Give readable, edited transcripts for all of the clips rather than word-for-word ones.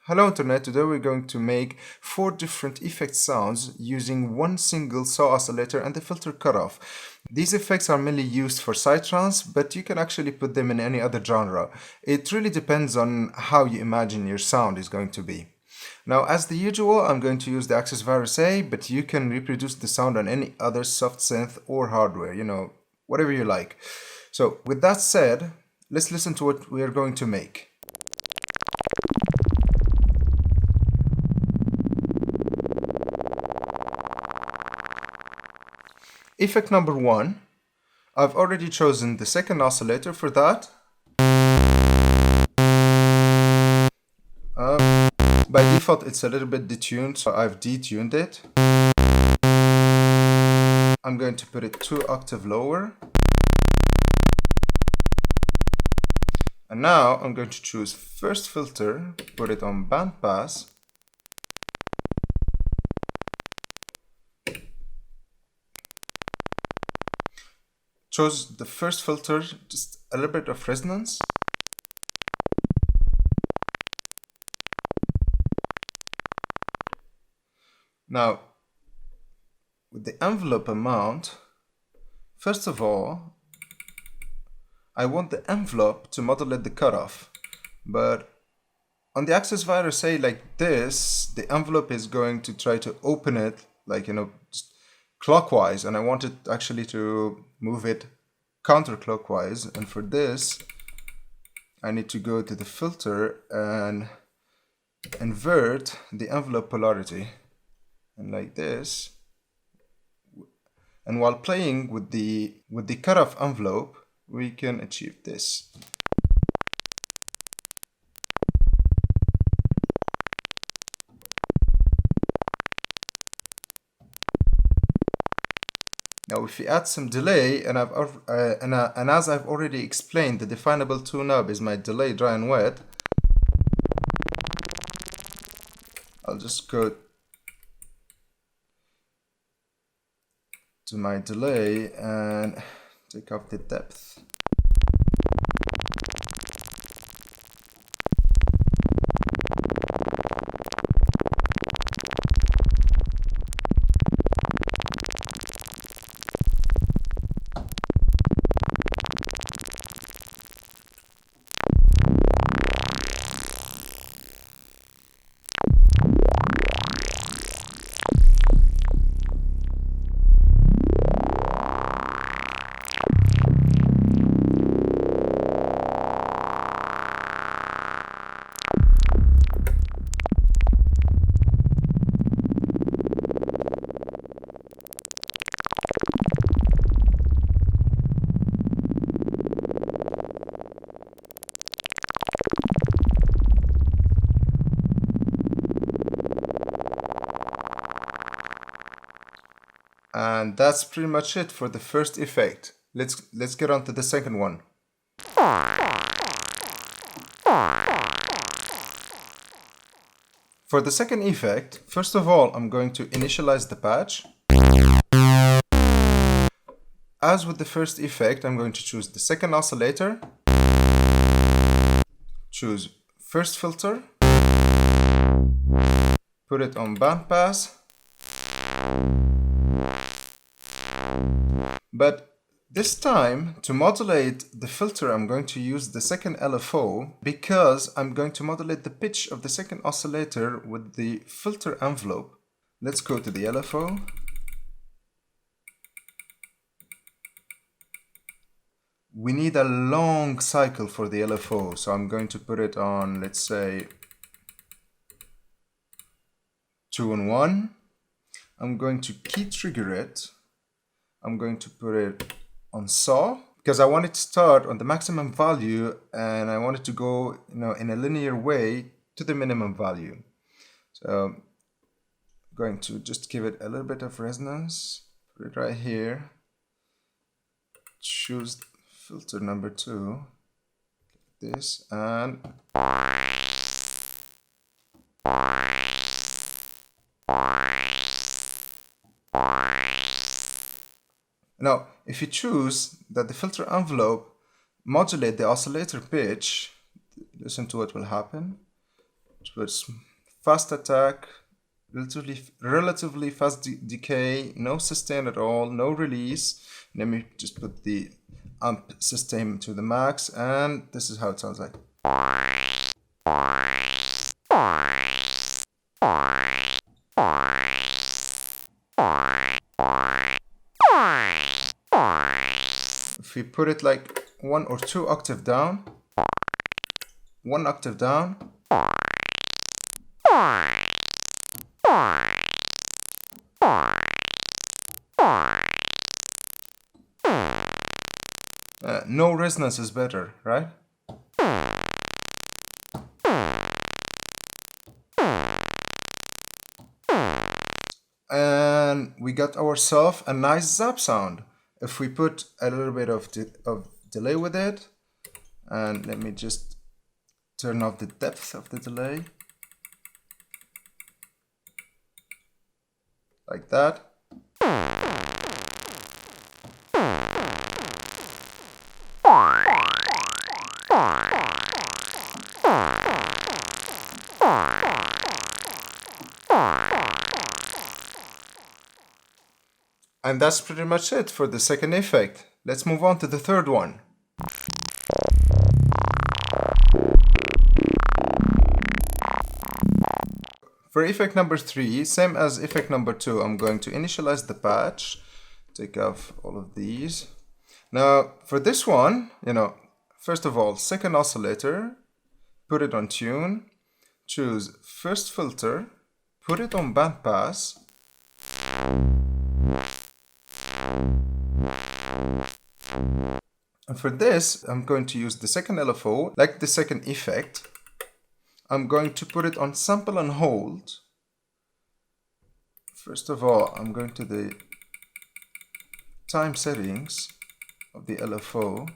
Hello Internet, today we're going to make 4 different effect sounds using one single saw oscillator and the filter cutoff. These effects are mainly used for psytrance, but you can actually put them in any other genre. It really depends on how you imagine your sound is going to be. Now, as the usual, I'm going to use the Axis Virus A, but you can reproduce the sound on any other soft synth or hardware, whatever you like. So with that said, let's listen to what we are going to make. Effect number 1, I've already chosen the second oscillator for that. By default it's a little bit detuned, so I've detuned it. I'm going to put it 2 octaves lower. And now I'm going to choose first filter, put it on bandpass. Chose the first filter, just a little bit of resonance. Now, with the envelope amount, first of all, I want the envelope to modulate the cutoff. But on the Axis Virus A like this, the envelope is going to try to open it just clockwise, and I want it actually to move it counterclockwise. And for this, I need to go to the filter and invert the envelope polarity. And like this. And while playing with the cutoff envelope, we can achieve this. Now, if we add some delay, and as I've already explained, the definable tune-up is my delay dry and wet. I'll just go to my delay and take off the depth. And that's pretty much it for the first effect. Let's get on to the second one. For the second effect, first of all, I'm going to initialize the patch. As with the first effect, I'm going to choose the second oscillator, choose first filter, put it on bandpass. But this time, to modulate the filter, I'm going to use the second LFO because I'm going to modulate the pitch of the second oscillator with the filter envelope. Let's go to the LFO. We need a long cycle for the LFO, so I'm going to put it on, let's say, 2 and 1. I'm going to key trigger it. I'm going to put it on saw because I want it to start on the maximum value and I want it to go in a linear way to the minimum value. So I'm going to just give it a little bit of resonance, put it right here, choose filter number 2, this, and now, if you choose that the filter envelope modulate the oscillator pitch, listen to what will happen. It But fast attack, relatively fast decay, no sustain at all, no release. Let me just put the amp sustain to the max, and this is how it sounds like. If we put it like 1 or 2 octave down, 1 octave down, no resonance is better, right? And we got ourselves a nice zap sound. If we put a little bit of delay with it, and let me just turn off the depth of the delay, like that. And that's pretty much it for the second effect. Let's move on to the third one. For effect number 3, same as effect number 2, I'm going to initialize the patch, take off all of these. Now, for this one, first of all, second oscillator, put it on tune, choose first filter, put it on bandpass, and for this, I'm going to use the second LFO, like the second effect. I'm going to put it on sample and hold. First of all, I'm going to the time settings of the LFO. I'm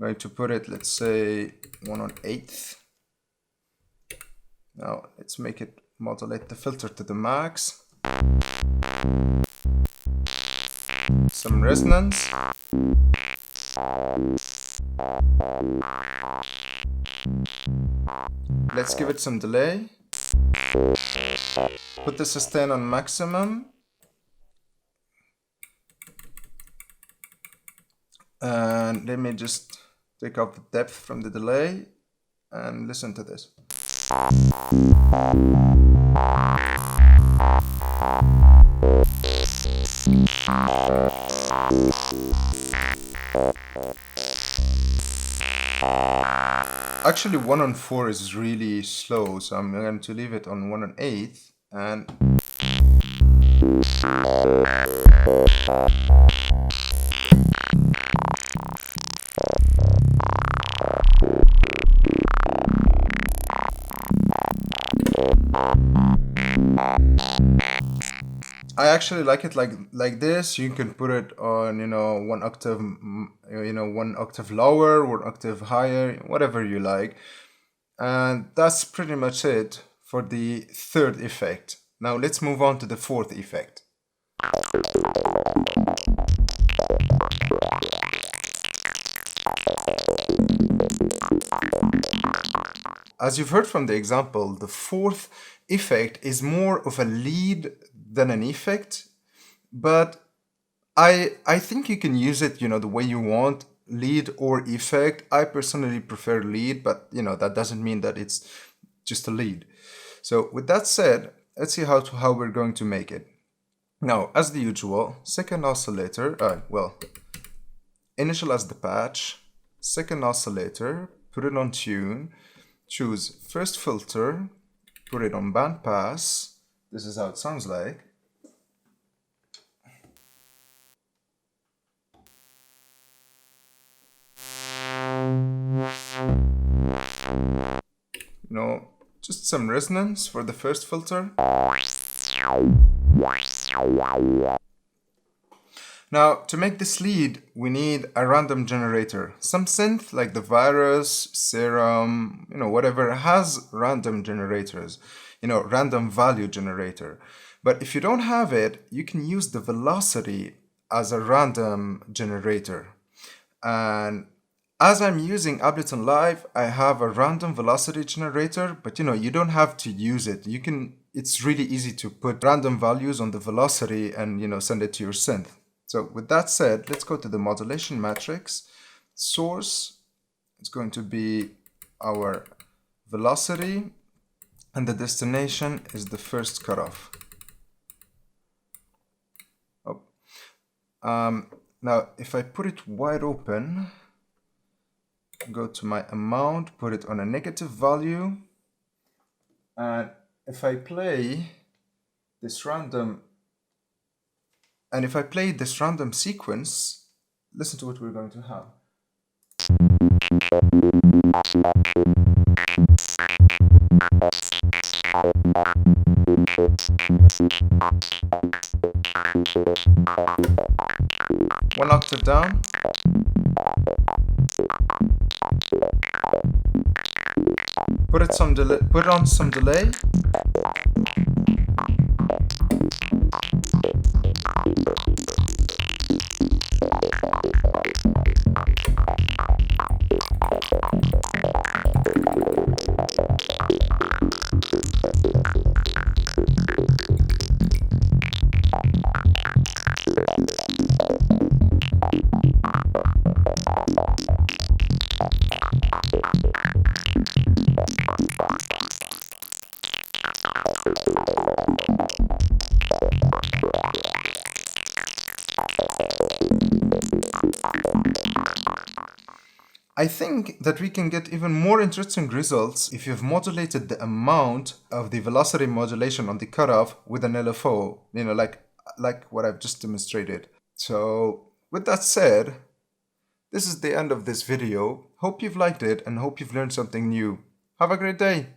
going to put it, let's say, 1/8. Now, let's make it modulate the filter to the max. Some resonance. Let's give it some delay. Put the sustain on maximum. And let me just take off the depth from the delay and listen to this. Actually 1/4 is really slow, so I'm going to leave it on 1/8 and I actually like it like this. You can put it on 1 octave, 1 octave lower, 1 octave higher, whatever you like. And that's pretty much it for the third effect. Now let's move on to the fourth effect. As you've heard from the example, the fourth effect is more of a lead than an effect, but I think you can use it, the way you want, lead or effect. I personally prefer lead, but that doesn't mean that it's just a lead. So with that said, let's see how we're going to make it. Now, as the usual, second oscillator, initialize the patch, second oscillator, put it on tune, choose first filter, put it on bandpass. This is how it sounds like. Just some resonance for the first filter. Now, to make this lead, we need a random generator. Some synth, like the Virus, Serum, whatever, has random generators, random value generator. But if you don't have it, you can use the velocity as a random generator. And As I'm using Ableton Live, I have a random velocity generator, but you don't have to use it. It's really easy to put random values on the velocity and send it to your synth. So with that said, let's go to the modulation matrix. Source is going to be our velocity, and the destination is the first cutoff. Now, if I put it wide open, go to my amount, put it on a negative value, and if I play this random sequence, listen to what we're going to have. One octave down. Put on some delay. I think that we can get even more interesting results if you've modulated the amount of the velocity modulation on the cutoff with an LFO, like what I've just demonstrated. So with that said, this is the end of this video. Hope you've liked it and hope you've learned something new. Have a great day.